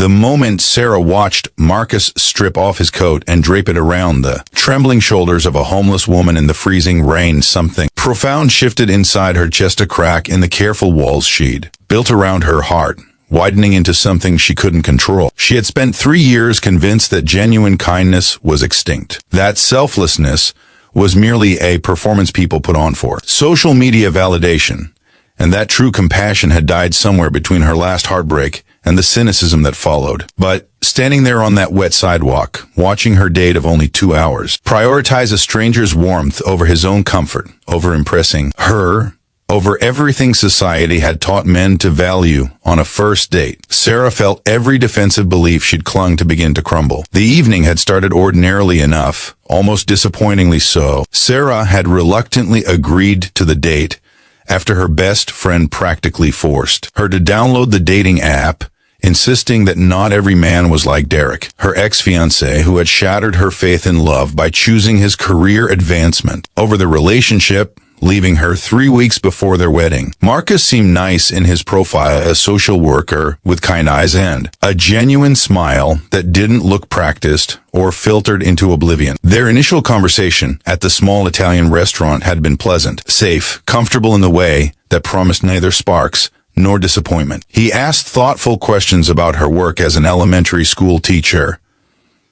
The moment Sarah watched Marcus strip off his coat and drape it around the trembling shoulders of a homeless woman in the freezing rain, something profound shifted inside her chest, a crack in the careful walls she'd built around her heart, widening into something she couldn't control. She had spent 3 years convinced that genuine kindness was extinct, that selflessness was merely a performance people put on for social media validation, and that true compassion had died somewhere between her last heartbreak and the cynicism that followed. But standing there on that wet sidewalk, watching her date of only 2 hours prioritize a stranger's warmth over his own comfort, over impressing her, over everything society had taught men to value on a first date, Sarah felt every defensive belief she'd clung to begin to crumble. The evening had started ordinarily enough, almost disappointingly so. Sarah had reluctantly agreed to the date after her best friend practically forced her to download the dating app, insisting that not every man was like Derek, her ex-fiancé, who had shattered her faith in love by choosing his career advancement over the relationship, leaving her 3 weeks before their wedding. Marcus seemed nice in his profile, a social worker with kind eyes and a genuine smile that didn't look practiced or filtered into oblivion. Their initial conversation at the small Italian restaurant had been pleasant, safe, comfortable in the way that promised neither sparks nor disappointment. He asked thoughtful questions about her work as an elementary school teacher,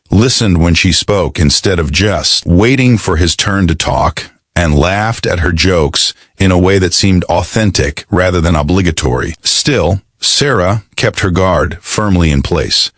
listened when she spoke instead of just waiting for his turn to talk, and laughed at her jokes in a way that seemed authentic rather than obligatory. Still, Sarah kept her guard firmly in place,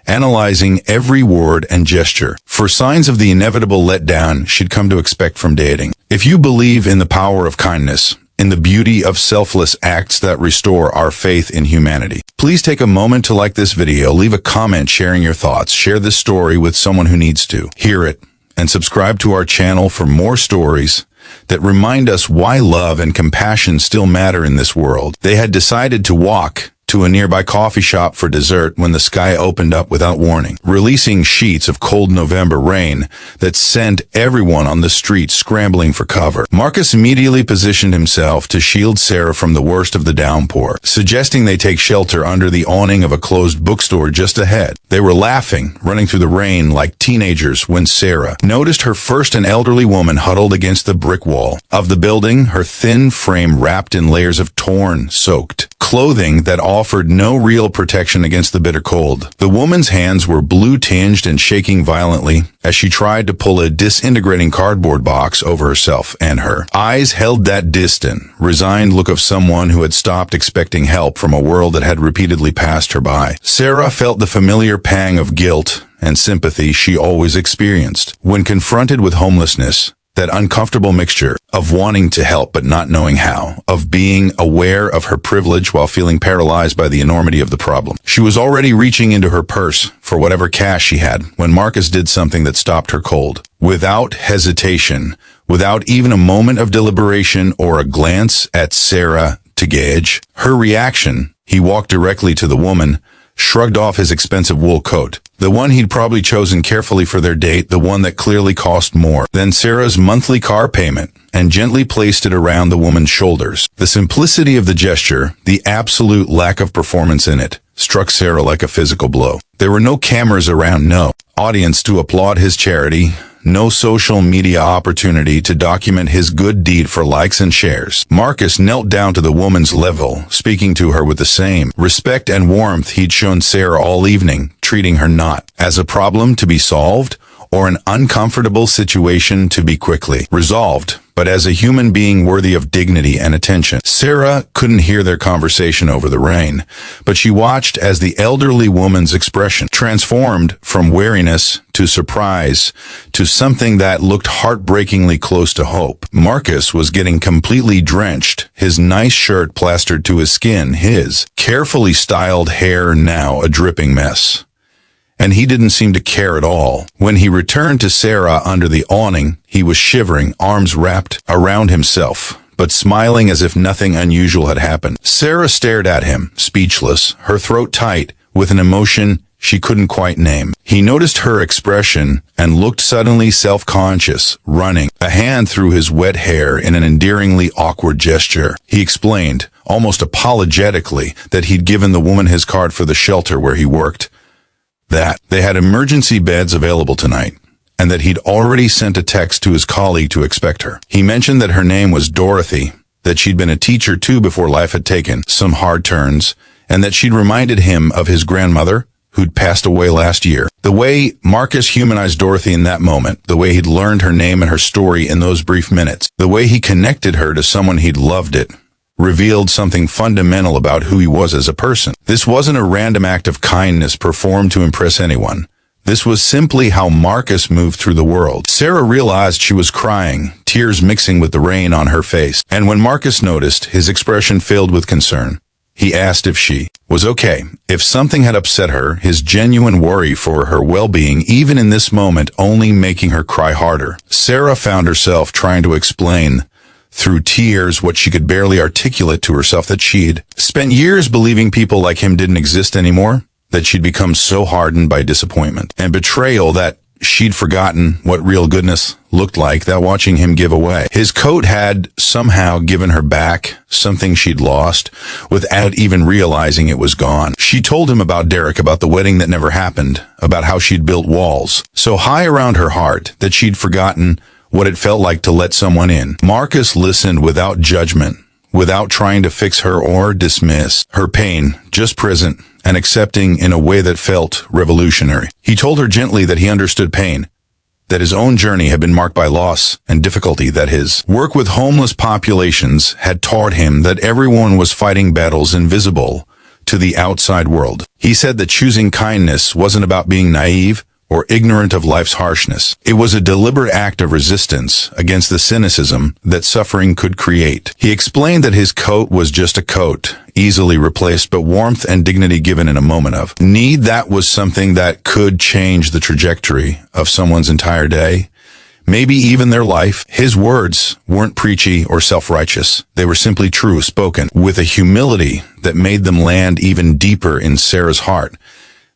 analyzing every word and gesture for signs of the inevitable letdown she'd come to expect from dating. If you believe in the power of kindness, in the beauty of selfless acts that restore our faith in humanity, please take a moment to like this video, leave a comment sharing your thoughts, share this story with someone who needs to hear it, and subscribe to our channel for more stories that remind us why love and compassion still matter in this world. They had decided to walk to a nearby coffee shop for dessert when the sky opened up without warning, releasing sheets of cold November rain that sent everyone on the street scrambling for cover. Marcus immediately positioned himself to shield Sarah from the worst of the downpour, suggesting they take shelter under the awning of a closed bookstore just ahead. They were laughing, running through the rain like teenagers when Sarah noticed her first an elderly woman huddled against the brick wall of the building, her thin frame wrapped in layers of torn, soaked clothing that offered no real protection against the bitter cold. The woman's hands were blue-tinged and shaking violently as she tried to pull a disintegrating cardboard box over herself, and her eyes held that distant, resigned look of someone who had stopped expecting help from a world that had repeatedly passed her by. Sarah felt the familiar pang of guilt and sympathy she always experienced when confronted with homelessness, that uncomfortable mixture of wanting to help but not knowing how, of being aware of her privilege while feeling paralyzed by the enormity of the problem. She was already reaching into her purse for whatever cash she had when Marcus did something that stopped her cold. Without hesitation, without even a moment of deliberation or a glance at Sarah to gauge her reaction, he walked directly to the woman, shrugged off his expensive wool coat, the one he'd probably chosen carefully for their date, the one that clearly cost more than Sarah's monthly car payment, and gently placed it around the woman's shoulders. The simplicity of the gesture, the absolute lack of performance in it, struck Sarah like a physical blow. There were no cameras around, no audience to applaud his charity, no social media opportunity to document his good deed for likes and shares. Marcus knelt down to the woman's level, speaking to her with the same respect and warmth he'd shown Sarah all evening, treating her not as a problem to be solved or an uncomfortable situation to be quickly resolved, but as a human being worthy of dignity and attention. Sarah couldn't hear their conversation over the rain, but she watched as the elderly woman's expression transformed from wariness to surprise to something that looked heartbreakingly close to hope. Marcus was getting completely drenched, his nice shirt plastered to his skin, his carefully styled hair now a dripping mess. And he didn't seem to care at all. When he returned to Sarah under the awning, he was shivering, arms wrapped around himself, but smiling as if nothing unusual had happened. Sarah stared at him, speechless, her throat tight, with an emotion she couldn't quite name. He noticed her expression and looked suddenly self-conscious, running a hand through his wet hair in an endearingly awkward gesture. He explained, almost apologetically, that he'd given the woman his card for the shelter where he worked, that they had emergency beds available tonight, and that he'd already sent a text to his colleague to expect her. He mentioned that her name was Dorothy, that she'd been a teacher too before life had taken some hard turns, and that she'd reminded him of his grandmother, who'd passed away last year. The way Marcus humanized Dorothy in that moment, the way he'd learned her name and her story in those brief minutes, the way he connected her to someone he'd loved it, revealed something fundamental about who he was as a person. This wasn't a random act of kindness performed to impress anyone. This was simply how Marcus moved through the world. Sarah realized she was crying, tears mixing with the rain on her face. And when Marcus noticed, his expression filled with concern. He asked if she was okay, if something had upset her, his genuine worry for her well-being, even in this moment, only making her cry harder. Sarah found herself trying to explain through tears what she could barely articulate to herself, that she'd spent years believing people like him didn't exist anymore, that she'd become so hardened by disappointment and betrayal that she'd forgotten what real goodness looked like, that watching him give away. His coat had somehow given her back something she'd lost without even realizing it was gone. She told him about Derek, about the wedding that never happened, about how she'd built walls so high around her heart that she'd forgotten what it felt like to let someone in. Marcus listened without judgment, without trying to fix her or dismiss her pain, just present and accepting in a way that felt revolutionary. He told her gently that he understood pain, that his own journey had been marked by loss and difficulty, that his work with homeless populations had taught him that everyone was fighting battles invisible to the outside world. He said that choosing kindness wasn't about being naive or ignorant of life's harshness. It was a deliberate act of resistance against the cynicism that suffering could create. He explained that his coat was just a coat, easily replaced, but warmth and dignity given in a moment of need, that was something that could change the trajectory of someone's entire day, maybe even their life. His words weren't preachy or self-righteous. They were simply true, spoken with a humility that made them land even deeper in Sarah's heart.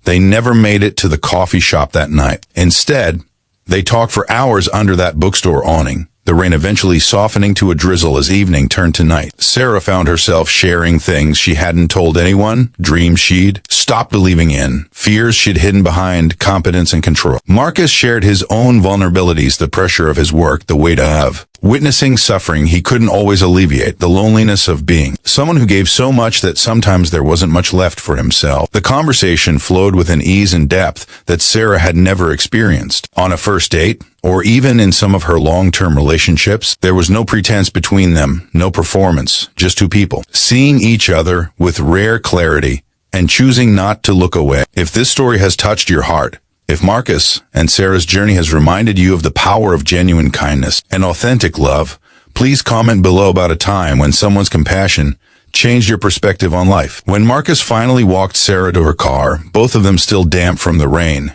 They never made it to the coffee shop that night. Instead, they talked for hours under that bookstore awning, the rain eventually softening to a drizzle as evening turned to night. Sarah found herself sharing things she hadn't told anyone, dreams she'd stopped believing in, fears she'd hidden behind competence and control. Marcus shared his own vulnerabilities, the pressure of his work, the weight of witnessing suffering he couldn't always alleviate, the loneliness of being someone who gave so much that sometimes there wasn't much left for himself. The conversation flowed with an ease and depth that Sarah had never experienced. On a first date, or even in some of her long-term relationships, there was no pretense between them, no performance, just two people, seeing each other with rare clarity and choosing not to look away. If this story has touched your heart, if Marcus and Sarah's journey has reminded you of the power of genuine kindness and authentic love, please comment below about a time when someone's compassion changed your perspective on life. When Marcus finally walked Sarah to her car, both of them still damp from the rain,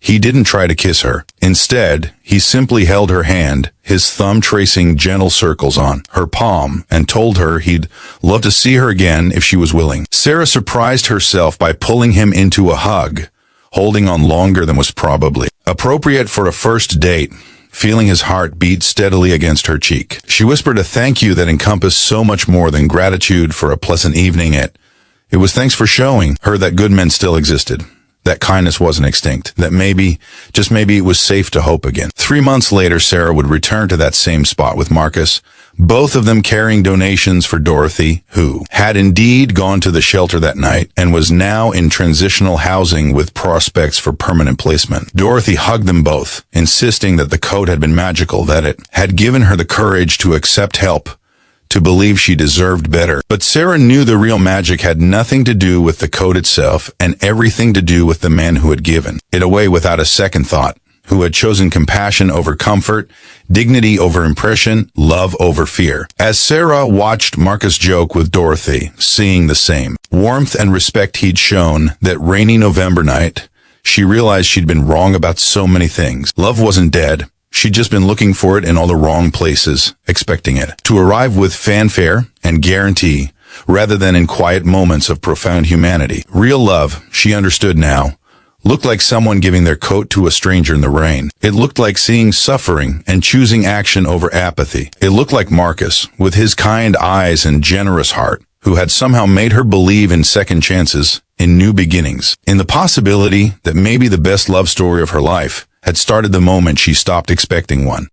he didn't try to kiss her. Instead, he simply held her hand, his thumb tracing gentle circles on her palm, and told her he'd love to see her again if she was willing. Sarah surprised herself by pulling him into a hug, holding on longer than was probably appropriate for a first date, feeling his heart beat steadily against her cheek. She whispered a thank you that encompassed so much more than gratitude for a pleasant evening. It was thanks for showing her that good men still existed, that kindness wasn't extinct, that maybe, just maybe, it was safe to hope again. 3 months later, Sarah would return to that same spot with Marcus, both of them carrying donations for Dorothy, who had indeed gone to the shelter that night and was now in transitional housing with prospects for permanent placement. Dorothy hugged them both, insisting that the coat had been magical, that it had given her the courage to accept help, to believe she deserved better. But Sarah knew the real magic had nothing to do with the coat itself and everything to do with the man who had given it away without a second thought, who had chosen compassion over comfort, dignity over impression, love over fear. As Sarah watched Marcus joke with Dorothy, seeing the same warmth and respect he'd shown that rainy November night, she realized she'd been wrong about so many things. Love wasn't dead. She'd just been looking for it in all the wrong places, expecting it to arrive with fanfare and guarantee, rather than in quiet moments of profound humanity. Real love, she understood now, looked like someone giving their coat to a stranger in the rain. It looked like seeing suffering and choosing action over apathy. It looked like Marcus, with his kind eyes and generous heart, who had somehow made her believe in second chances, in new beginnings, in the possibility that maybe the best love story of her life had started the moment she stopped expecting one.